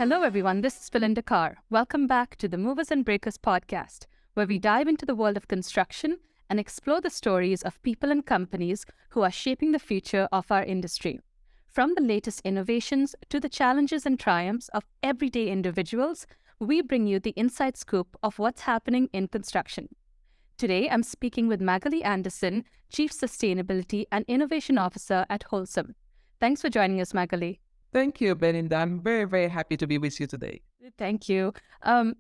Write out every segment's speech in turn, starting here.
Hello, everyone. This is Belinda Carr. Welcome back to the Movers and Breakers podcast, where we dive into the world of construction and explore the stories of people and companies who are shaping the future of our industry. From the latest innovations to the challenges and triumphs of everyday individuals, we bring you the inside scoop of what's happening in construction. Today, I'm speaking with Magali Anderson, Chief Sustainability and Innovation Officer at Holcim. Thanks for joining us, Magali. Thank you, Belinda. I'm very, very happy to be with you today. Thank you.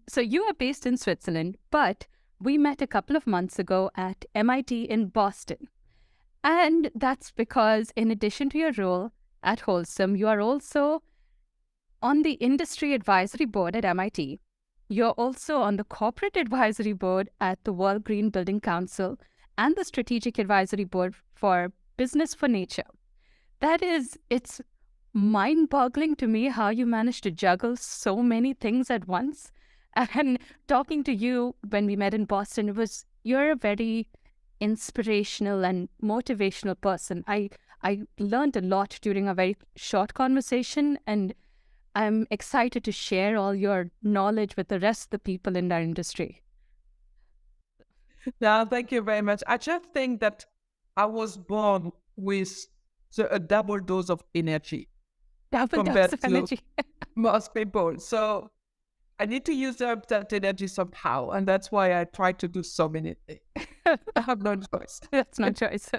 So you are based in Switzerland, but we met a couple of months ago at MIT in Boston. And that's because in addition to your role at Holcim, you are also on the Industry Advisory Board at MIT. You're also on the Corporate Advisory Board at the World Green Building Council and the Strategic Advisory Board for Business for Nature. It's mind-boggling to me how you managed to juggle so many things at once. And talking to you when we met in Boston, you're a very inspirational and motivational person. I learned a lot during a very short conversation, and I'm excited to share all your knowledge with the rest of the people in our industry. No, thank you very much. I just think that I was born with a double dose of energy. Double dose of energy. Most people. So I need to use up that energy somehow. And that's why I try to do so many things. I have no choice. That's no choice.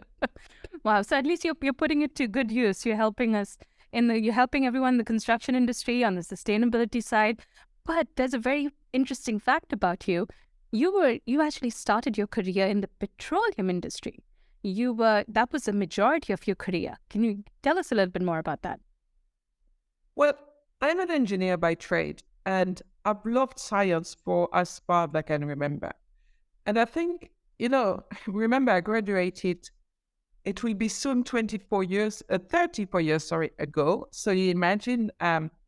Wow. So at least you're putting it to good use. You're helping us you're helping everyone in the construction industry on the sustainability side. But there's a very interesting fact about you. You actually started your career in the petroleum industry. That was the majority of your career. Can you tell us a little bit more about that? Well, I'm an engineer by trade, and I've loved science for as far as I can remember. And I think, remember I graduated, it will be soon 34 years ago. So you imagine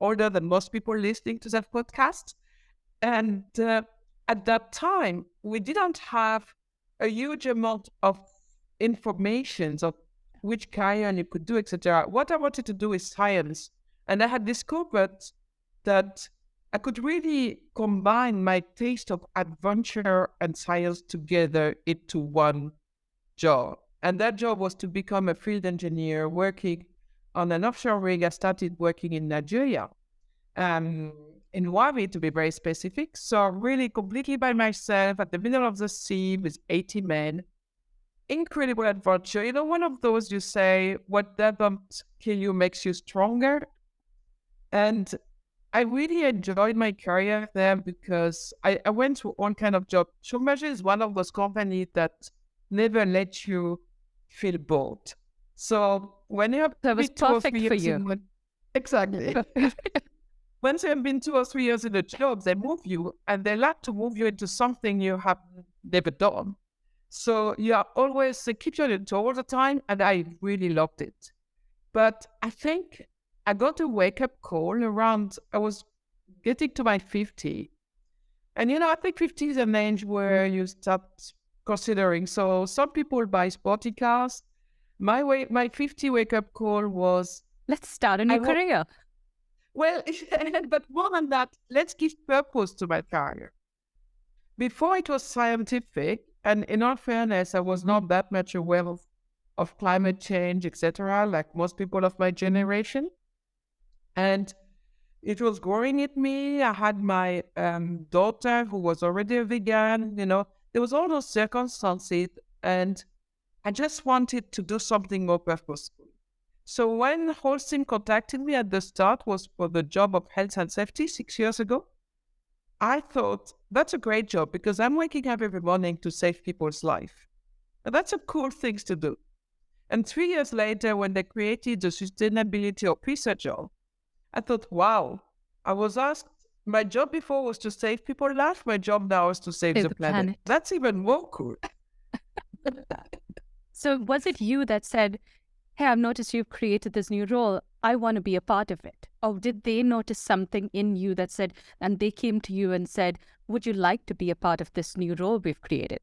older than most people listening to that podcast. And at that time, we didn't have a huge amount of information of which career you could do, etc. What I wanted to do is science. And I had discovered that I could really combine my taste of adventure and science together into one job. And that job was to become a field engineer working on an offshore rig. I started working in Nigeria, in Wari to be very specific. So really completely by myself at the middle of the sea with 80 men. Incredible adventure. One of those you say, what doesn't kill you makes you stronger. And I really enjoyed my career there because I went through all kind of jobs. Schlumberger is one of those companies that never let you feel bored. So when you have that was perfect for you. Exactly. Once you have been 2 or 3 years in a job, they move you, and they like to move you into something you have never done. So you are always, they keep you on your toe all the time, and I really loved it. But I think I got a wake-up call around, I was getting to my 50. And, I think 50 is an age where you start considering. So some people buy sporty cars. My 50 wake-up call was... Let's start a new career. Well, but more than that, let's give purpose to my career. Before it was scientific, and in all fairness, I was not that much aware of climate change, etc., like most people of my generation. And it was growing at me. I had my daughter who was already a vegan, there was all those circumstances, and I just wanted to do something more purposeful. So when Holcim contacted me at the start was for the job of health and safety 6 years ago. I thought, that's a great job because I'm waking up every morning to save people's life. And that's a cool thing to do. And 3 years later, when they created the sustainability officer job, I thought, wow, I was asked, my job before was to save people's life. My job now is to save the planet. That's even more cool. So was it you that said, hey, I've noticed you've created this new role. I want to be a part of it. Or did they notice something in you that said, and they came to you and said, would you like to be a part of this new role we've created?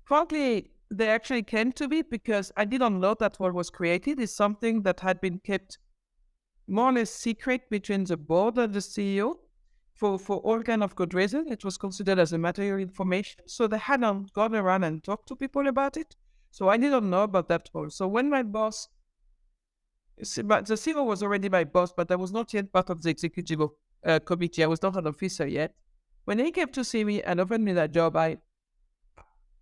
Frankly, they actually came to me because I didn't know that what was created is something that had been kept more or less secret between the board and the CEO for all kind of good reason. It was considered as a material information. So they hadn't gone around and talked to people about it. So I didn't know about that all. So when my boss, but the CEO was already my boss, but I was not yet part of the executive committee. I was not an officer yet. When he came to see me and offered me that job,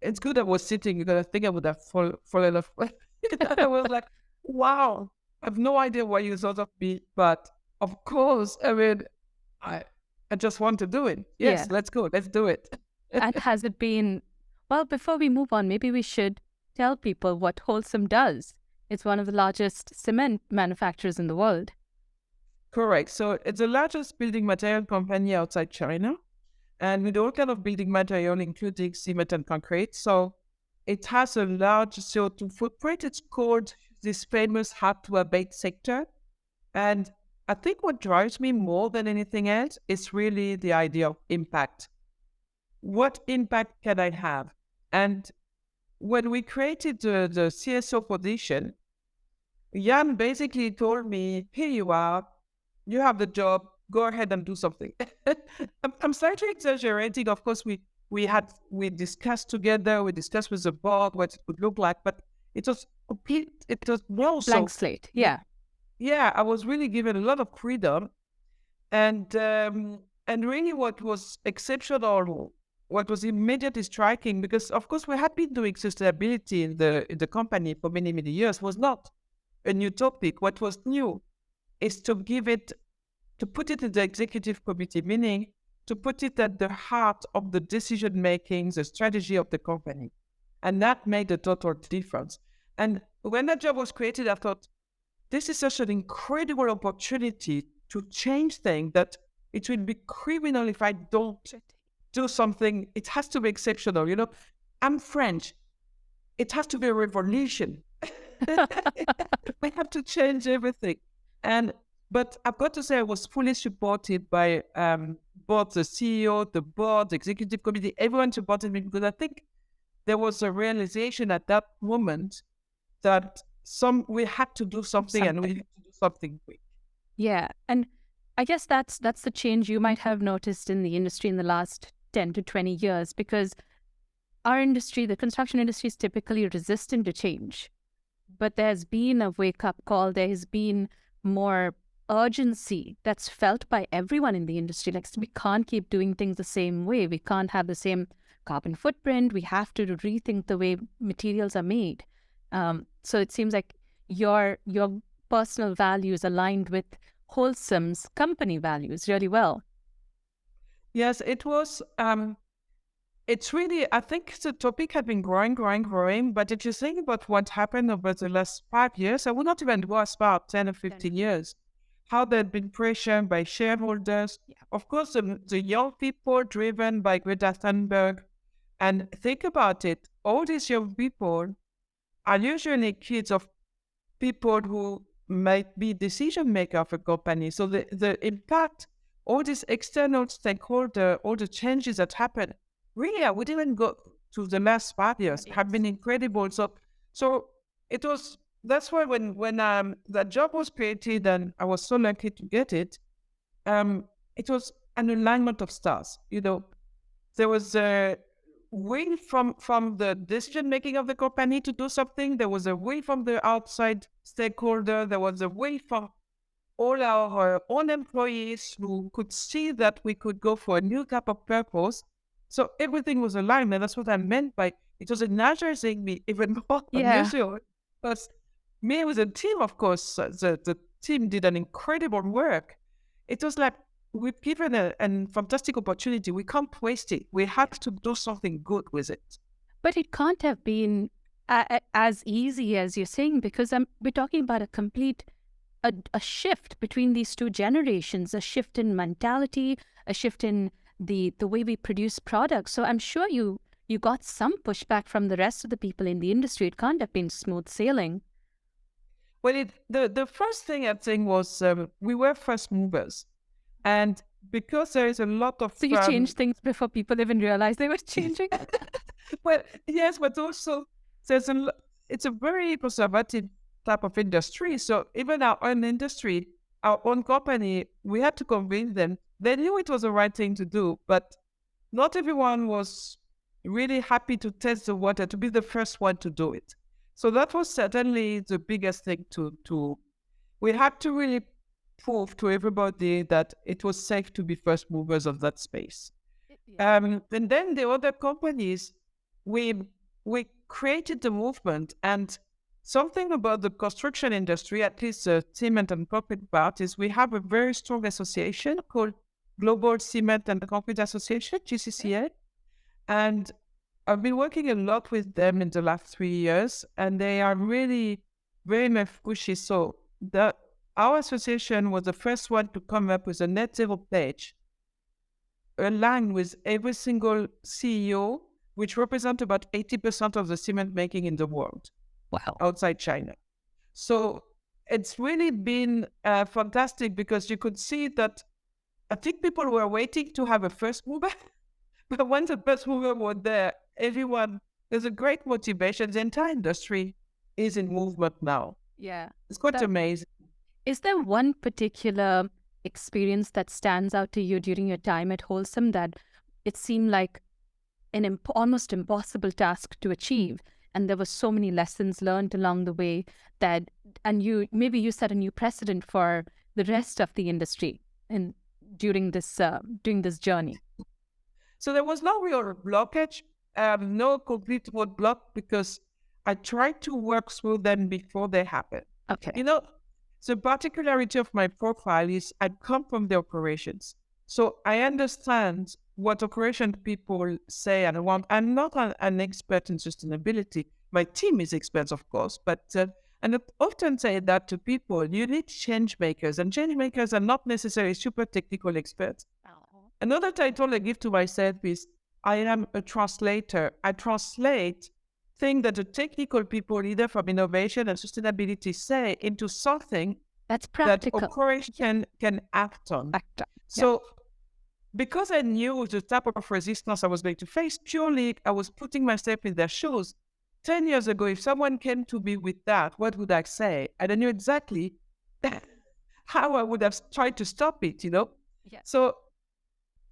it's good I was sitting because I think I would have fallen off. I was like, wow, I have no idea why you thought of me, but of course, I mean, I I just want to do it. Yeah. Yes, let's go, let's do it. And has it been, well, before we move on, maybe we should tell people what Holcim does. It's one of the largest cement manufacturers in the world. Correct. So it's the largest building material company outside China, and we do all kind of building material, including cement and concrete. So it has a large CO2 footprint. It's called this famous hard to abate sector. And I think what drives me more than anything else is really the idea of impact. What impact can I have? And when we created the CSO position, Jan basically told me, here you are, you have the job, go ahead and do something. I'm slightly exaggerating. Of course, we discussed together, we discussed with the board what it would look like, but it was complete, it was also, Blank slate. Yeah. yeah, I was really given a lot of freedom. And really what was exceptional, what was immediately striking, because of course we had been doing sustainability in the company for many, many years, was not a new topic. What was new is to put it in the executive committee, meaning to put it at the heart of the decision making, the strategy of the company. And that made a total difference. And when that job was created, I thought, this is such an incredible opportunity to change things that it will be criminal if I don't do something. It has to be exceptional. You know, I'm French. It has to be a revolution. We have to change everything. But I've got to say, I was fully supported by both the CEO, the board, the executive committee. Everyone supported me because I think there was a realization at that moment that we had to do something and we had to do something quick. Yeah. And I guess that's the change you might have noticed in the industry in the last 10 to 20 years, because our industry, the construction industry, is typically resistant to change. But there's been a wake-up call. There has been more urgency that's felt by everyone in the industry. Like, we can't keep doing things the same way. We can't have the same carbon footprint. We have to rethink the way materials are made. So it seems like your personal values aligned with Holcim's company values really well. Yes, it was. It's really, I think the topic had been growing, but if you think about what happened over the last 5 years, I would not even go as far, 10 or 15 years, how they'd been pressured by shareholders, of course, the young people driven by Greta Thunberg. And think about it, all these young people are usually kids of people who might be decision maker of a company. So the impact, all these external stakeholder, all the changes that happen, really, I would even go to the last 5 years, have been incredible. So it was, that's why when that job was created and I was so lucky to get it, it was an alignment of stars. You know, there was a will from the decision making of the company to do something. There was a will from the outside stakeholder. There was a will from all our own employees who could see that we could go for a new type of purpose. So everything was aligned, and that's what I meant by it was energizing me even more than usual. Because me with a team, of course, the team did an incredible work. It was like we've given a fantastic opportunity. We can't waste it. We have to do something good with it. But it can't have been as easy as you're saying, because we're talking about a complete a shift between these two generations, a shift in mentality, a shift in the way we produce products. So I'm sure you got some pushback from the rest of the people in the industry. It can't have been smooth sailing. Well, the first thing I think was we were first movers. And because there is a lot of... So you changed things before people even realized they were changing? Well, yes, but also it's a very conservative type of industry. So even our own industry, our own company, we had to convince them. They knew it was the right thing to do, but not everyone was really happy to test the water, to be the first one to do it. So that was certainly the biggest thing to we had to really prove to everybody that it was safe to be first movers of that space. Yeah. And then the other companies, we we created the movement. And something about the construction industry, at least the cement and concrete part, is we have a very strong association called Global Cement and Concrete Association, GCCA. And I've been working a lot with them in the last 3 years, and they are really very much pushy. So our association was the first one to come up with a net zero pledge aligned with every single CEO, which represent about 80% of the cement making in the world Wow. outside China. So it's really been fantastic, because you could see that I think people were waiting to have a first mover, but once the first mover was there, there's a great motivation. The entire industry is in movement now. Yeah. It's quite That, amazing. is there one particular experience that stands out to you during your time at Holcim that it seemed like an almost impossible task to achieve, and there were so many lessons learned along the way that, and you set a new precedent for the rest of the industry and during this journey? So there was no real blockage, no complete roadblock, because I tried to work through them before they happen. Okay. You know, the particularity of my profile is I come from the operations. So I understand what operation people say and want. I'm not an expert in sustainability. My team is experts, of course, but and I often say that to people, you need change makers, and change makers are not necessarily super technical experts. Oh. Another title I give to myself is I am a translator. I translate things that the technical people, either from innovation and sustainability, say into something That's that practical. operation can act on. Factor. Yeah. So because I knew the type of resistance I was going to face, purely I was putting myself in their shoes. 10 years ago, if someone came to me with that, what would I say? And I knew exactly how I would have tried to stop it, you know? Yeah. So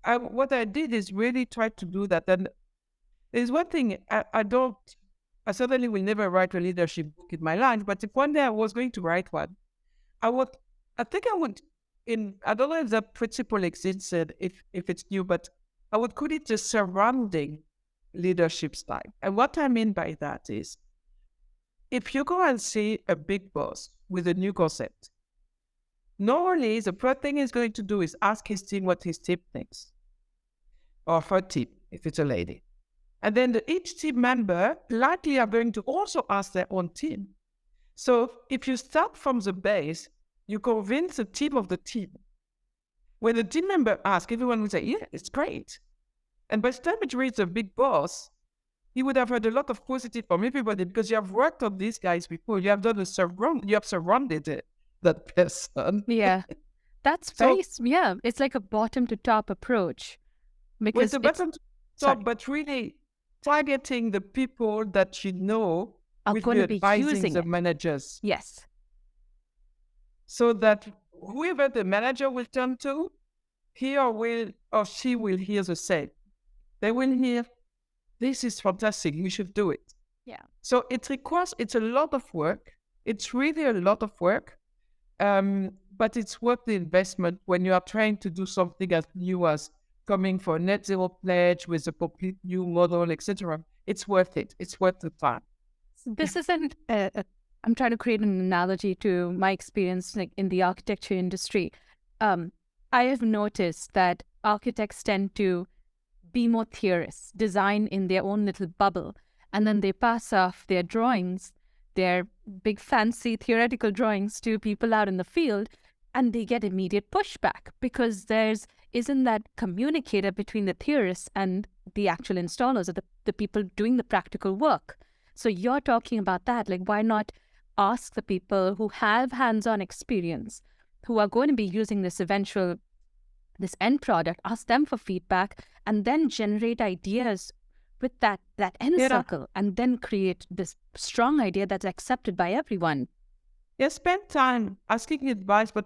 what I did is really try to do that. And there's one thing I certainly will never write a leadership book in my life, but if one day I was going to write one, I don't know if that principle exists, if it's new, but I would call it the surrounding leadership style. And what I mean by that is, if you go and see a big boss with a new concept, normally the first thing he's going to do is ask his team what his team thinks, or her team, if it's a lady. And then each team member likely are going to also ask their own team. So if you start from the base, you convince the team of the team. When the team member asks, everyone will say, yeah, it's great. And by the time it reaches a big boss, he would have heard a lot of positive from everybody, because you have worked on these guys before. You have done you have surrounded that person. Yeah. That's So yeah, it's like a bottom to top approach, with because the it's, button sorry, top, but really targeting the people that you know are will going be to be advising using the it. managers, Yes. so that whoever the manager will turn to, he or she will hear the same. They will hear, this is fantastic, you should do it. Yeah. So it's a lot of work. It's really a lot of work. But it's worth the investment when you are trying to do something as new as coming for a net zero pledge with a complete new model, etc. It's worth it. It's worth the time. This isn't I'm trying to create an analogy to my experience, like in the architecture industry. I have noticed that architects tend to be more theorists, design in their own little bubble, and then they pass off their drawings, their big fancy theoretical drawings, to people out in the field, and they get immediate pushback because isn't that communicator between the theorists and the actual installers, or the people doing the practical work. So you're talking about that, like, why not ask the people who have hands-on experience, who are going to be using this end product, ask them for feedback, and then generate ideas with that end Yeah. circle, and then create this strong idea that's accepted by everyone. Yeah, spend time asking advice, but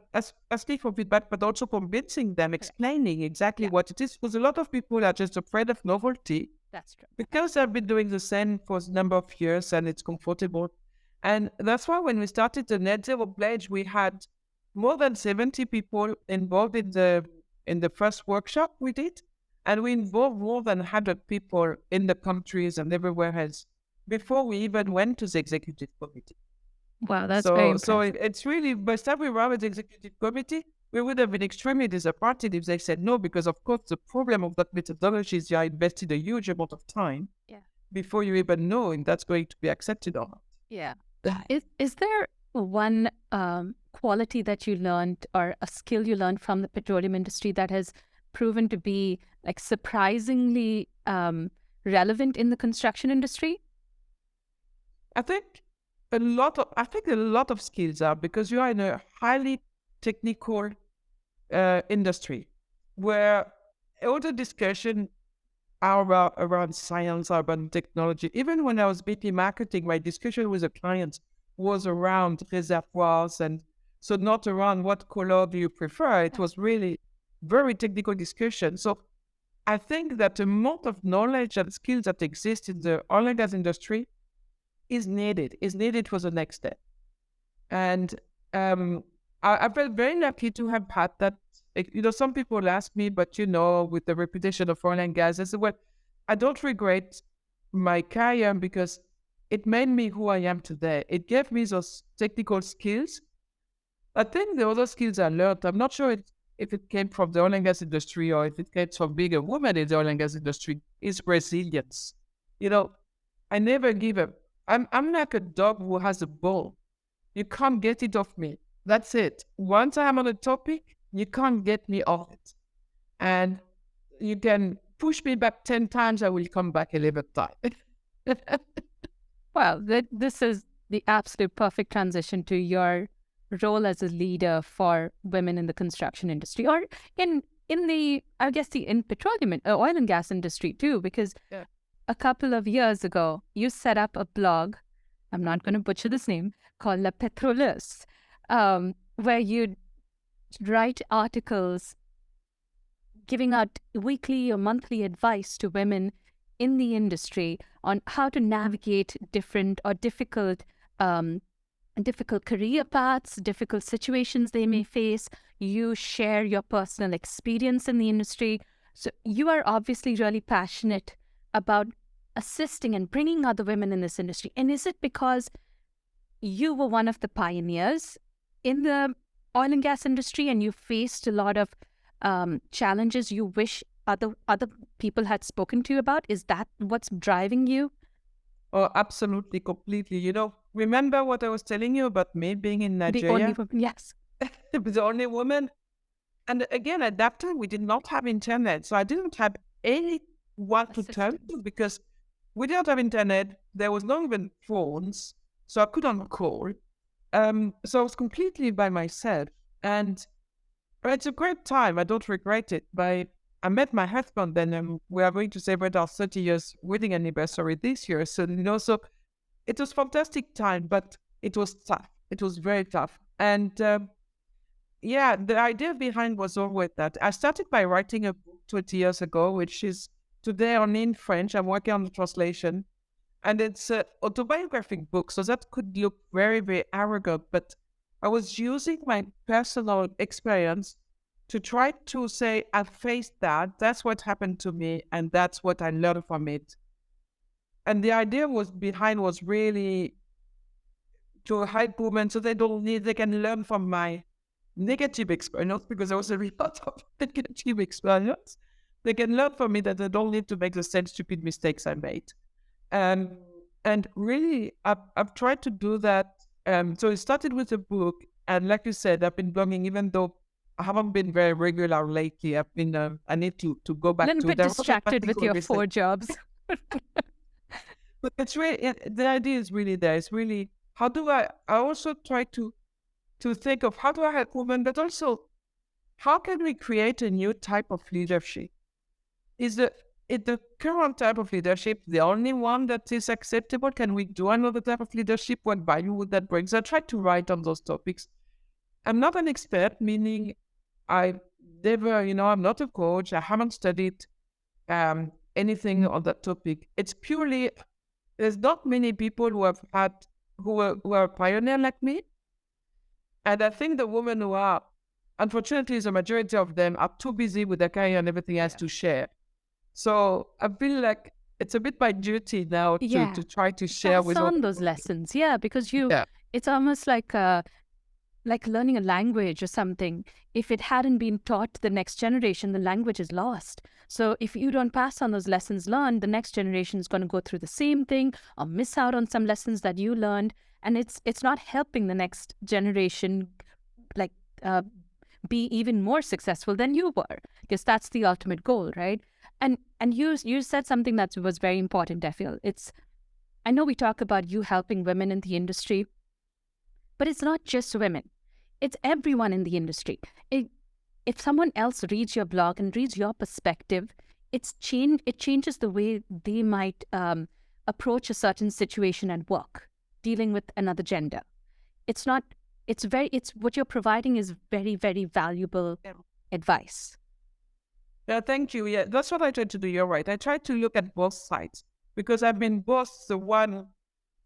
asking for feedback, but also convincing them, Correct. explaining exactly Yeah, what it is. Because a lot of people are just afraid of novelty that's true. because I've been doing the same for a number of years and it's comfortable. And that's why when we started the Net Zero Pledge, we had more than 70 people involved in the first workshop we did. And we involved more than 100 people in the countries and everywhere else before we even went to the executive committee. Wow, that's very So impressive. it's really, by the time we were with the executive committee, we would have been extremely disappointed if they said no, because of course the problem of that methodology is you are invested a huge amount of time Yeah. before you even know if that's going to be accepted or not. Yeah. Is there one quality that you learned or a skill you learned from the petroleum industry that has proven to be like surprisingly relevant in the construction industry? I think a lot of skills are, because you are in a highly technical industry where all the discussion are around science, around technology. Even when I was BP marketing, my discussion with the clients was around reservoirs, and so not around what color do you prefer. It Yeah. was really very technical discussion. So I think that the amount of knowledge and skills that exist in the oil and gas industry is needed for the next step. And um, I felt very lucky to have had that. Some people ask me, but with the reputation of oil and gas, I said, well, I don't regret my career because it made me who I am today. It gave me those technical skills. I think the other skills I learned, I'm not sure if it came from the oil and gas industry or if it came from being a woman in the oil and gas industry, is resilience. You know, I never give up. I'm like a dog who has a bone. You can't get it off me. That's it. Once I'm on a topic, you can't get me off it. And you can push me back 10 times, I will come back 11th time. Well, this is the absolute perfect transition to your role as a leader for women in the construction industry, or in the I guess the in petroleum oil and gas industry too, because Yeah. a couple of years ago you set up a blog. I'm not going to butcher this name, called La Petroleuse, where you write articles giving out weekly or monthly advice to women in the industry on how to navigate different or difficult career paths, difficult situations they may face. You share your personal experience in the industry. So you are obviously really passionate about assisting and bringing other women in this industry. And is it because you were one of the pioneers in the oil and gas industry and you faced a lot of challenges you wish other people had spoken to you about? Is that what's driving you? Oh, absolutely, completely. Remember what I was telling you about me being in The only Nigeria? woman, yes. The only woman. And again, at that time, we did not have internet. So I didn't have anyone to turn Assistance. to because we didn't have internet. There was not even phones. So I couldn't call. So I was completely by myself. And it's a great time. I don't regret it. But I met my husband then, and we are going to celebrate our 30 years wedding anniversary this year. So it was fantastic time, but it was tough. It was very tough. And yeah, the idea behind was always that I started by writing a book 20 years ago, which is today only in French. I'm working on the translation, and it's an autobiographic book. So that could look very, very arrogant, but I was using my personal experience to try to say, I faced that. That's what happened to me, and that's what I learned from it. And the idea was really to help women so they can learn from my negative experience, because there was a lot of negative experience. They can learn from me that they don't need to make the same stupid mistakes I made. Um, and really, I've tried to do that. So it started with a book, and like you said, I've been blogging, even though I haven't been very regular lately. I need to go A back little to bit there. distracted with your 4 jobs. But it's really, the idea is really there. It's really, how do I also try to think of how do I help women, but also how can we create a new type of leadership? Is the is the current type of leadership the only one that is acceptable? Can we do another type of leadership? What value would that bring? So I try to write on those topics. I'm not an expert, meaning I never, I'm not a coach. I haven't studied anything on that topic. It's purely, there's not many people who are a pioneer like me. And I think the women who are, unfortunately, the majority of them are too busy with their career and everything else to share. So I feel like it's a bit my duty now to try to share Pass with on other those people. lessons. Yeah, because it's almost like learning a language or something. If it hadn't been taught to the next generation, the language is lost. So if you don't pass on those lessons learned, the next generation is going to go through the same thing or miss out on some lessons that you learned, and it's not helping the next generation like uh, be even more successful than you were, because that's the ultimate goal, right? And you said something that was very important. I feel I know we talk about you helping women in the industry, but it's not just women. It's everyone in the industry. If someone else reads your blog and reads your perspective, it changes the way they might approach a certain situation at work, dealing with another gender. It's not. It's what you're providing is very, very valuable advice. Yeah, thank you. Yeah, that's what I try to do. You're right. I try to look at both sides because I've been both the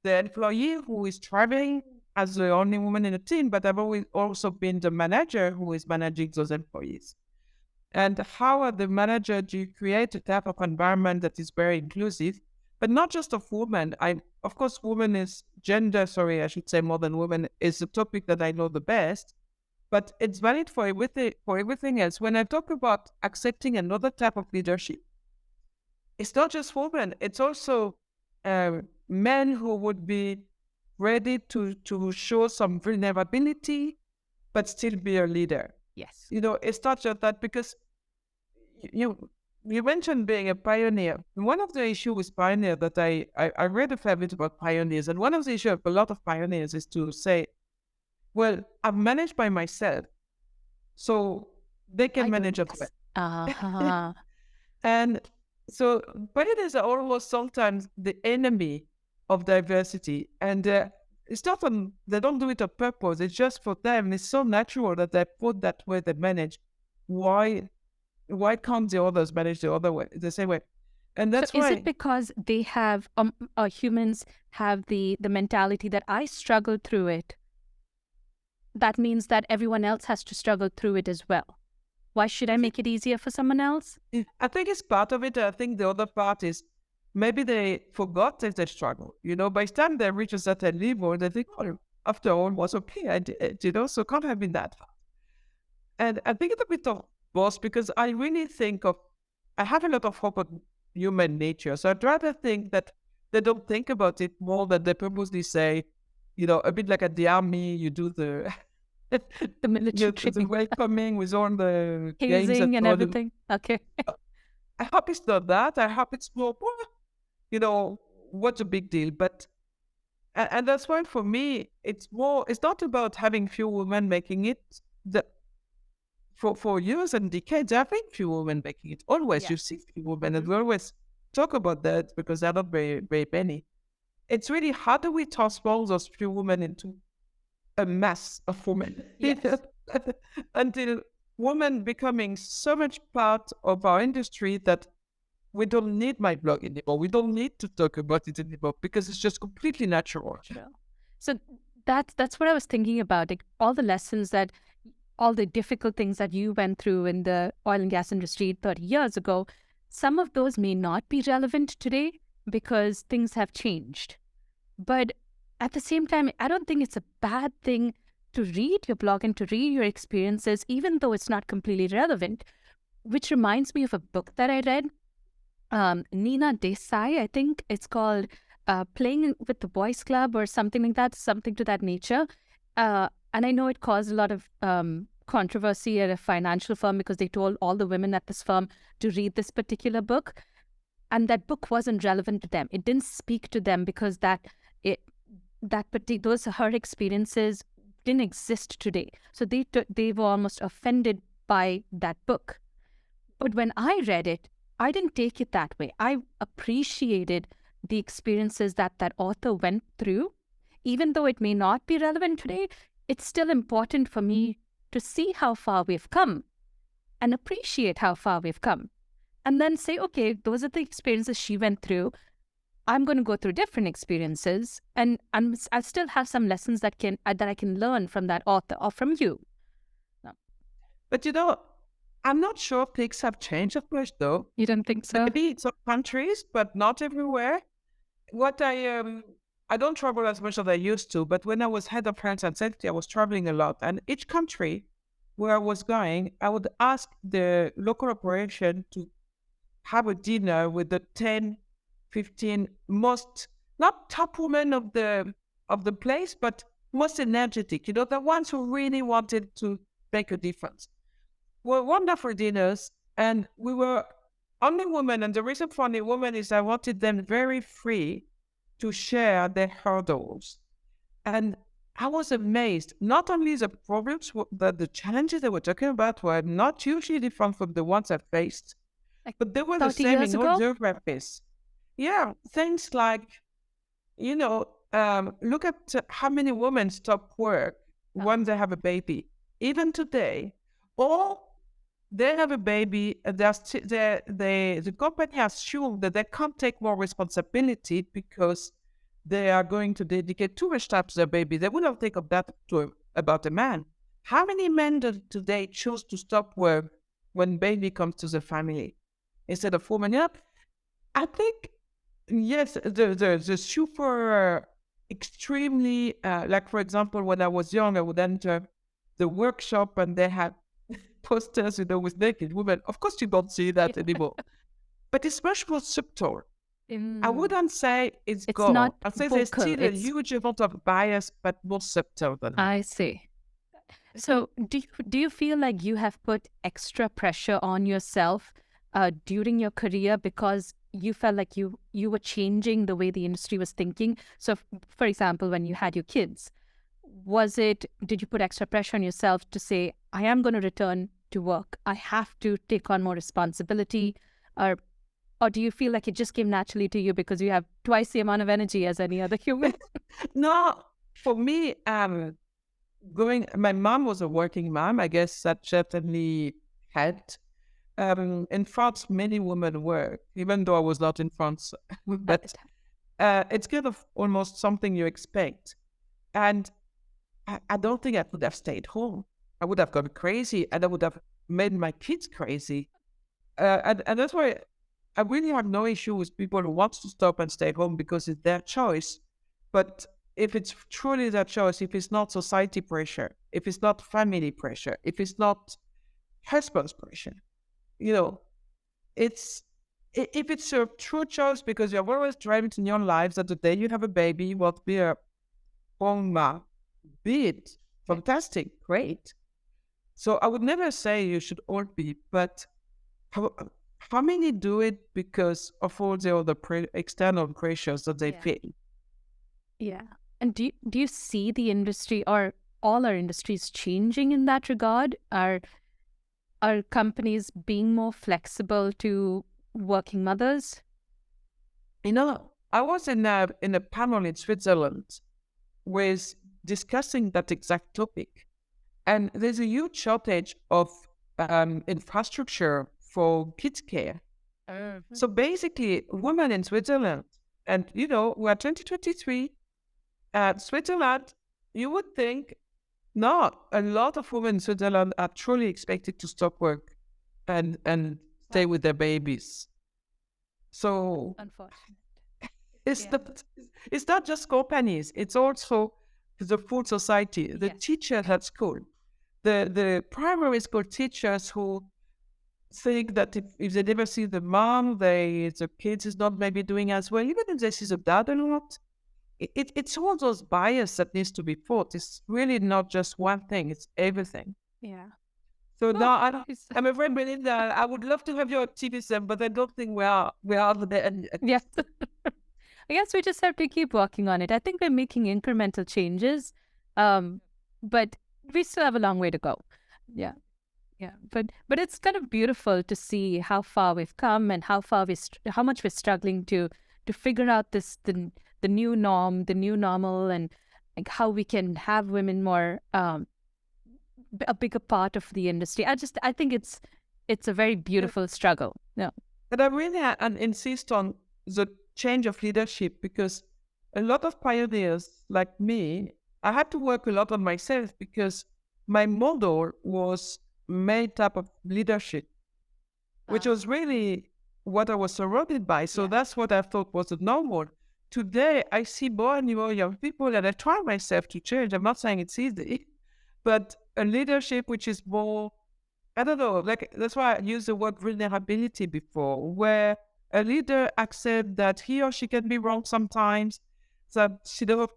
employee who is traveling as the only woman in the team, but I've always also been the manager who is managing those employees. And how, as the manager, do you create a type of environment that is very inclusive, but not just of women? Of course, women is gender, sorry, I should say more than women, is the topic that I know the best, but it's valid for everything else. When I talk about accepting another type of leadership, it's not just women, it's also men who would be ready to show some vulnerability, but still be a leader. Yes. It's not just that, because you mentioned being a pioneer. One of the issues with pioneer that I read a fair bit about pioneers, and one of the issues of a lot of pioneers is to say, well, I'm managed by myself, so they can manage as well. Uh-huh. And so pioneers are almost sometimes the enemy of diversity. And it's not they don't do it on purpose. It's just for them. It's so natural that they put that way they manage. Why can't the others manage the same way? And So that's is why it because they have humans have the mentality that I struggled through it? That means that everyone else has to struggle through it as well. Why should I make it easier for someone else? I think it's part of it. I think the other part is maybe they forgot that they struggle. By the time they reach a certain level, they think, oh, after all, was okay. I did, so can't have been that far. And I think it's a bit of both, because I really I have a lot of hope on human nature. So I'd rather think that they don't think about it more than they purposely say, a bit like at the army, you do the The military the training, welcoming with all the games hazing and and all. everything. Okay. I hope it's not that. I hope it's more, what's a big deal? But and that's why for me, it's not about having few women making it. For years and decades, there have been few women making it. Always, you see few women, and we always talk about that because there are not very, very many. It's really, how do we transform those few women into a mass of women? Yes. Until women becoming so much part of our industry that we don't need my blog anymore. We don't need to talk about it anymore because it's just completely natural. So that's what I was thinking about. Like all the difficult things that you went through in the oil and gas industry 30 years ago, some of those may not be relevant today because things have changed. But at the same time, I don't think it's a bad thing to read your blog and to read your experiences, even though it's not completely relevant, which reminds me of a book that I read. Nina Desai, I think it's called Playing with the Boys Club or something like that, something to that nature. And I know it caused a lot of controversy at a financial firm because they told all the women at this firm to read this particular book. And that book wasn't relevant to them. It didn't speak to them because those her experiences didn't exist today. So they were almost offended by that book. But when I read it, I didn't take it that way. I appreciated the experiences that that author went through. Even though it may not be relevant today, it's still important for me to see how far we've come and appreciate how far we've come. And then say, okay, those are the experiences she went through. I'm going to go through different experiences, and I still have some lessons that I can learn from that author or from you. No. But I'm not sure things have changed that much, though. You don't think so? Maybe in some countries, but not everywhere. What I don't travel as much as I used to, but when I was head of health and safety, I was traveling a lot. And each country where I was going, I would ask the local operation to have a dinner with the 10, 15 most, not top women of the place, but most energetic, the ones who really wanted to make a difference. Were wonderful dinners, and we were only women. And the reason for only women is I wanted them very free to share their hurdles. And I was amazed. Not only the problems, the challenges they were talking about were not hugely different from the ones I faced, Like but they were the 30 same years in all ago? geographies. Yeah, things like, look at how many women stop work when they have a baby. Even today, or they have a baby, and the company assume that they can't take more responsibility because they are going to dedicate too much time to their baby. They would not think of that about a man. How many men do today choose to stop work when baby comes to the family instead of women? Yeah, I think yes, the super extremely like, for example, when I was young, I would enter the workshop and they had posters, with naked women. Of course, you don't see that anymore, but it's much more subtle. I Mm. wouldn't say it's It's gone. not I'd say there's vocal. still a It's huge amount of bias, but more subtle than that. I see. So, do you feel like you have put extra pressure on yourself during your career because you felt like you were changing the way the industry was thinking? So, for example, when you had your kids, did you put extra pressure on yourself to say, I am going to return to work, I have to take on more responsibility, or do you feel like it just came naturally to you because you have twice the amount of energy as any other human? No, for me, my mom was a working mom. I guess that certainly helped. In France, many women work, even though I was not in France. At the But time? it's kind of almost something you expect. And I don't think I could have stayed home. I would have gone crazy, and I would have made my kids crazy. And that's why I really have no issue with people who want to stop and stay home because it's their choice. But if it's truly their choice, if it's not society pressure, if it's not family pressure, if it's not husband's pressure, you know, it's if it's a true choice because you're always driving in your lives that the day you have a baby, you want to be a home mom, be it fantastic, great. So I would never say you should all be, but how, how many do it because of all the other external pressures that they Yeah. feel? Yeah. And do you see the industry or all our industries changing in that regard? Are companies being more flexible to working mothers? I was in a panel in Switzerland with discussing that exact topic, and there's a huge shortage of infrastructure for kids care. So basically, women in Switzerland, and we're 2023, Switzerland, you would think not a lot of women in Switzerland are truly expected to stop work and stay with their babies. So Unfortunate. it's Yeah. not it's not just companies, it's also the full society, the Yes. teachers at school, the primary school teachers who think that if they never see the mom, the kids is not maybe doing as well, even if they see the dad a lot. It's all those bias that needs to be fought. It's really not just one thing; it's everything. Yeah. So Oh, now it's- I'm afraid, Belinda, I would love to have your activism, but I don't think we are there yet. yes. I guess we just have to keep working on it. I think we're making incremental changes, but we still have a long way to go. Yeah. Yeah, but it's kind of beautiful to see how far we've come and how much we're struggling to figure out the new norm, the new normal, and like how we can have women more a bigger part of the industry. I think it's a very Yeah. beautiful struggle. Yeah, And I really insist on the change of leadership because a lot of pioneers like me, I had to work a lot on myself because my model was made up of leadership, which was really what I was surrounded by. So yeah, that's what I thought was the normal. Today, I see more and more young people, and I try myself to change. I'm not saying it's easy, but a leadership which is more, I don't know, like that's why I used the word vulnerability before, where a leader accepts that he or she can be wrong sometimes, that she doesn't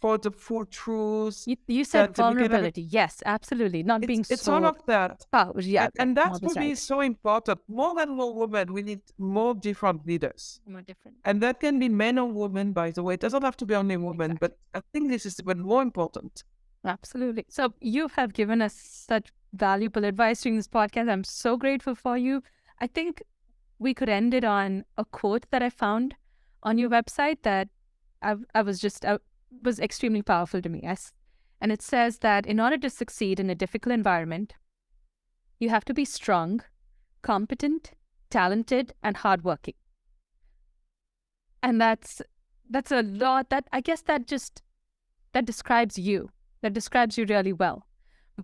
hold the full truth, you said that we can have vulnerability. Yes, absolutely. Not being it's all so of that. power. Yeah, And that's for Mother's me right. so important. More and more women, we need more different leaders. More different. And that can be men or women, by the way. It doesn't have to be only women, Exactly. but I think this is even more important. Absolutely. So you have given us such valuable advice during this podcast. I'm so grateful for you. I think we could end it on a quote that I found on your website that I was extremely powerful to me. Yes. And it says that in order to succeed in a difficult environment, you have to be strong, competent, talented, and hardworking. And that's a lot that I guess that describes you. That describes you really well.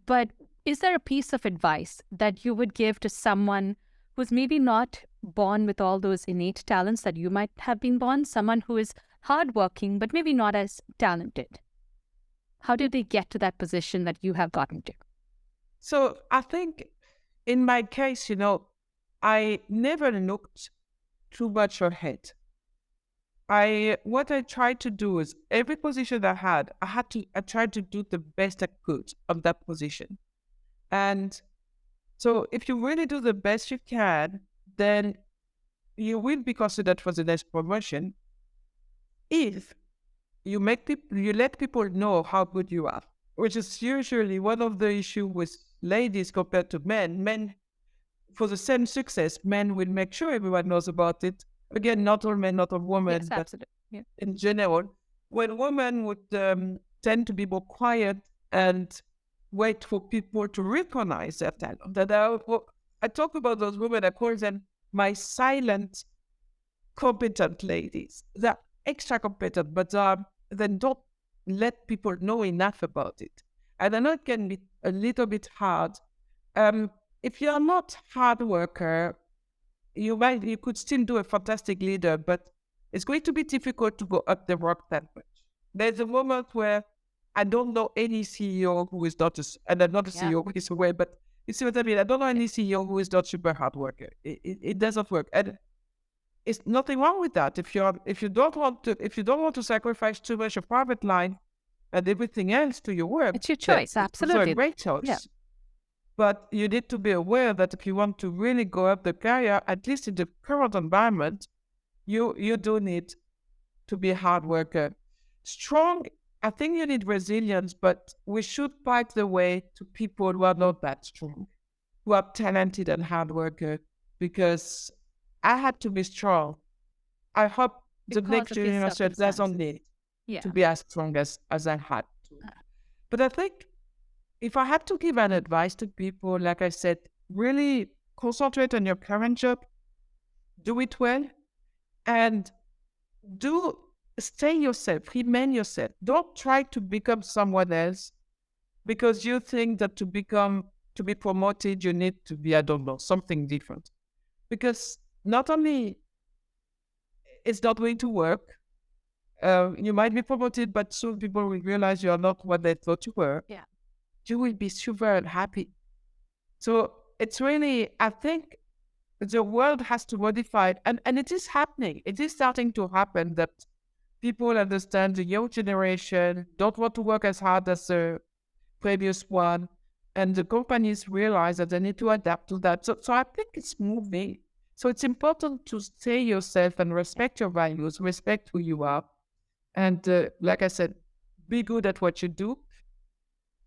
But is there a piece of advice that you would give to someone who's maybe not born with all those innate talents that you might have been born, someone who is hardworking but maybe not as talented? How did they get to that position that you have gotten to? So I think in my case, I never looked too much ahead. What I tried to do is every position I tried to do the best I could on that position. And so if you really do the best you can, then you will be considered for the next promotion if you let people know how good you are, which is usually one of the issue with ladies compared to men. Men, for the same success, men will make sure everyone knows about it. Again, not all men, not all Yes, women, but absolutely. Yeah. in general, when women would tend to be more quiet and wait for people to recognize their talent. I talk about those women, I call them my silent, competent ladies. They're extra competent, but they don't let people know enough about it. And I know it can be a little bit hard. If you're not hard worker, you could still do a fantastic leader, but it's going to be difficult to go up the rock that much. There's a moment where I don't know any CEO who is not and I'm not a Yeah. CEO who is away, but you see what I mean? I don't know any CEO who is not super hard worker. It doesn't work. And it's nothing wrong with that. If you don't want to sacrifice too much of private life and everything else to your work, It's your then choice. it's also a Absolutely. great Yeah. choice. But you need to be aware that if you want to really go up the career, at least in the current environment, you do need to be a hard worker. Strong, I think you need resilience, but we should fight the way to people who are not that strong, who are talented and hard worker, because I had to be strong. I hope the Because next of your generation doesn't circumstances. need to Yeah. be as strong as I had to. But I think if I had to give an advice to people, like I said, really concentrate on your current job, do it well, and do stay yourself, remain yourself. Don't try to become someone else because you think that to be promoted, you need to be, I don't know, something different. Because not only it's not going to work, you might be promoted, but soon people will realize you are not what they thought you were. Yeah. You will be super unhappy. So it's really, I think the world has to modify it. And it is happening. It is starting to happen that people understand the young generation don't want to work as hard as the previous one. And the companies realize that they need to adapt to that. So I think it's moving. So it's important to stay yourself and respect your values, respect who you are. And like I said, be good at what you do.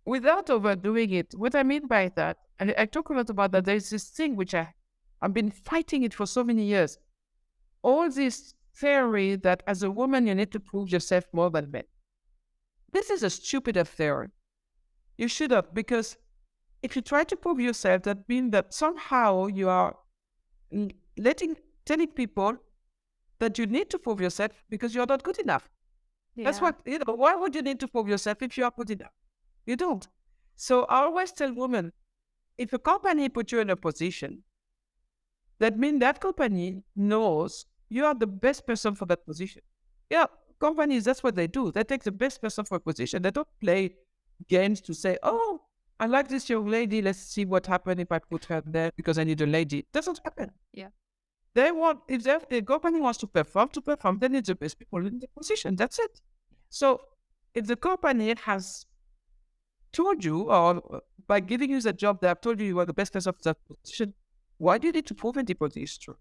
without overdoing it, what I mean by that, and I talk a lot about that, there's this thing which I've been fighting it for so many years. All this theory that as a woman you need to prove yourself more than men. This is a stupid theory. You should have, because if you try to prove yourself, that means that somehow you are telling people that you need to prove yourself because you're not good enough. That's what, why would you need to prove yourself if you are good enough? You don't. So I always tell women, if a company put you in a position, that means that company knows you are the best person for that position. Yeah, companies, that's what they do. They take the best person for a position. They don't play games to say, oh, I like this young lady. Let's see what happens if I put her there because I need a lady. It doesn't happen. Yeah. They want, if the company wants to perform, they need the best people in the position. That's it. So if the company has told you, or by giving you the job, they have told you you are the best person for that position, why do you need to prove anybody is true?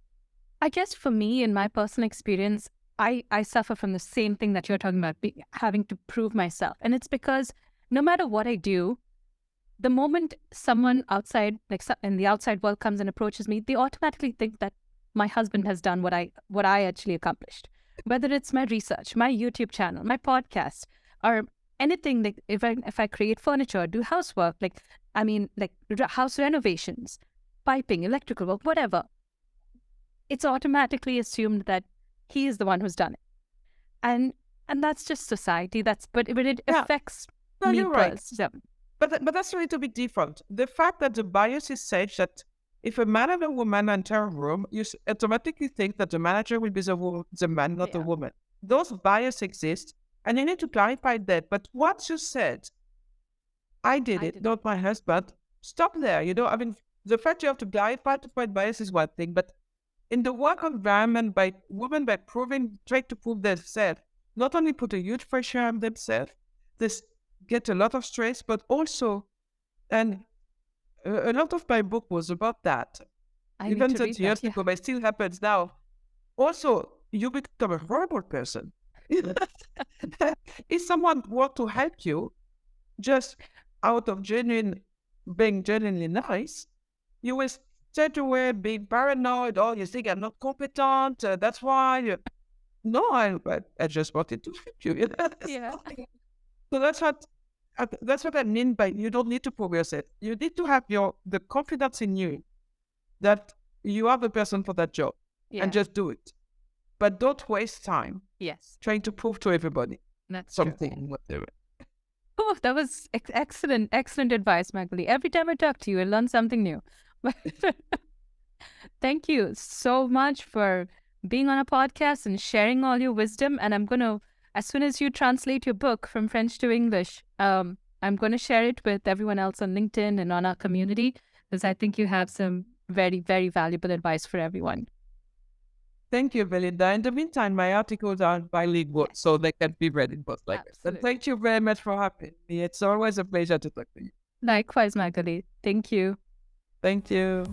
I guess for me, in my personal experience, I suffer from the same thing that you're talking about, having to prove myself. And it's because no matter what I do, the moment someone outside, like in the outside world, comes and approaches me, they automatically think that my husband has done what I actually accomplished. Whether it's my research, my YouTube channel, my podcast, or anything, like if I create furniture, do housework, like house renovations, piping, electrical work, whatever, it's automatically assumed that he is the one who's done it. And that's just society. But it affects me you're right. personally. But that's a little bit different. The fact that the bias is such that if a man and a woman enter a room, you automatically think that the manager will be the man, not the woman. Those bias exist, and you need to clarify that. But what you said, I did it, not my husband. Stop there. I mean, the fact you have to clarify to fight bias is one thing, but in the work environment, by trying to prove themselves, not only put a huge pressure on themselves, this get a lot of stress, but also, and a lot of my book was about that. Even 30 years ago, but it still happens now. Also, you become a horrible person. If someone were to help you, just out of being genuinely nice, you will straight away be paranoid. Oh, you think I'm not competent? That's why. No, I just wanted to help you. So that's what I mean by you don't need to prove yourself. You need to have the confidence in you that you are the person for that job, and just do it. But don't waste time. Trying to prove to everybody something. Whatever. Oh, that was excellent advice, Magali. Every time I talk to you, I learn something new. Thank you so much for being on a podcast and sharing all your wisdom. And I'm going to, as soon as you translate your book from French to English, I'm going to share it with everyone else on LinkedIn and on our community, because I think you have some very, very valuable advice for everyone. Thank you, Belinda. In the meantime, my articles are bilingual, so they can be read in both languages. And thank you very much for having me. It's always a pleasure to talk to you. Likewise, Magali. Thank you. Thank you.